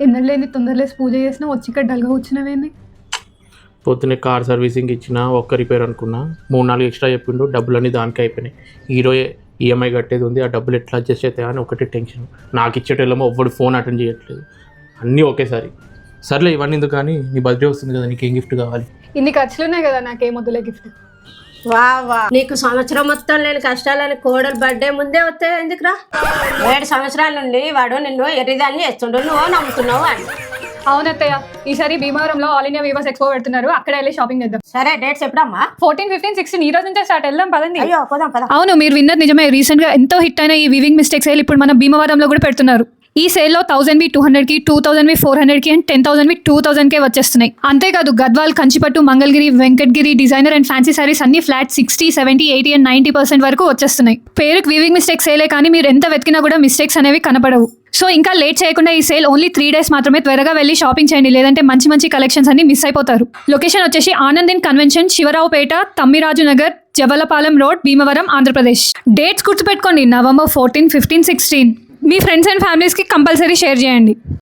ఎన్నడలేని తొందరలేసి పూజ చేసినా వచ్చి ఇక్కడ డల్గా కూర్చున్నావేంది? పొద్దున్నే కార్ సర్వీసింగ్ ఇచ్చిన ఒక్క రిపేర్ అనుకున్నా 3-4 ఎక్స్ట్రా చెప్పిండు, డబ్బులన్నీ దానికి అయిపోయినాయి. ఈరోజే ఈఎంఐ కట్టేది ఉంది, ఆ డబ్బులు ఎట్లా అడ్జస్ట్ అవుతాయా అని ఒకటి టెన్షన్. నాకు ఇచ్చేటోళ్ళేమో ఎవ్వడు ఫోన్ అటెండ్ చేయట్లేదు, అన్నీ ఒకేసారి. సర్లే ఇవన్నీ ఎందుకు కానీ, నీ బర్త్డే వస్తుంది కదా, నీకేం గిఫ్ట్ కావాలి? ఇన్ని ఖర్చులు ఉన్నాయి కదా, నాకేం వద్దులే గిఫ్ట్. వా నీకు సంవత్సరం మొత్తం లేని కష్టాలని కోడలు బర్త్డే ముందే వస్తాయి ఎందుకురా? 7 సంవత్సరాల నుండి వాడు నిన్ను ఎర్రిదాన్ని చేస్తుండు, నువ్వు నమ్ముతున్నావు అని. అవునత్తయ్య, ఈసారి భీమవరంలో ఆల్ ఇండియా వీవర్స్ ఎక్స్పో పెడుతున్నారు, అక్కడ వెళ్ళి షాపింగ్ చేద్దాం. సరే డేట్స్ ఎప్పుడమ్మా? 14, 15, 16 ఈ రోజు నుంచే స్టార్ట్, వెళ్దాం పదండి. అయ్యో పోదాం పద. అవును, మీరు విన్నది నిజమే. రీసెంట్ గా ఎంతో హిట్ అయిన ఈ వీవింగ్ మిస్టేక్ సేల్ ఇప్పుడు మన భీమవరంలో కూడా పెడుతున్నారు. ఈ సేల్ లో 1000వి 200కి, 2000వి 400కి అండ్ 10,000వి 2000కే వచ్చేస్తున్నాయి. అంతేకాదు Gadwal, Kanchipattu, Mangalagiri, Venkatagiri designer and fancy sarees అన్ని ఫ్లాట్ 60, 70, 80 అండ్ 90% వరకు వచ్చేస్తున్నాయి. పేరుకి వీవింగ్ మిస్టేక్ సేలే కానీ మీరు ఎంత వెతికినా కూడా మిస్టేక్స్ అనేవి కనపడవు. సో ఇంకా లేట్ చేయకుండా ఈ సేల్ ఓన్లీ 3 days మాత్రమే, త్వరగా వెళ్ళి షాపింగ్ చేయండి, లేదంటే మంచి మంచి కలెక్షన్స్ అన్ని మిస్ అయిపోతారు. లొకేషన్ వచ్చేసి Anandin convention, Shivaraopeta, Tammiraju Nagar, Javalapalem road, Bhimavaram, Andhra Pradesh. Dates గుర్తుపెట్టుకోండి, November 14, 15, 16. మీ ఫ్రెండ్స్ అండ్ ఫ్యామిలీస్కి కంపల్సరీ షేర్ చేయండి.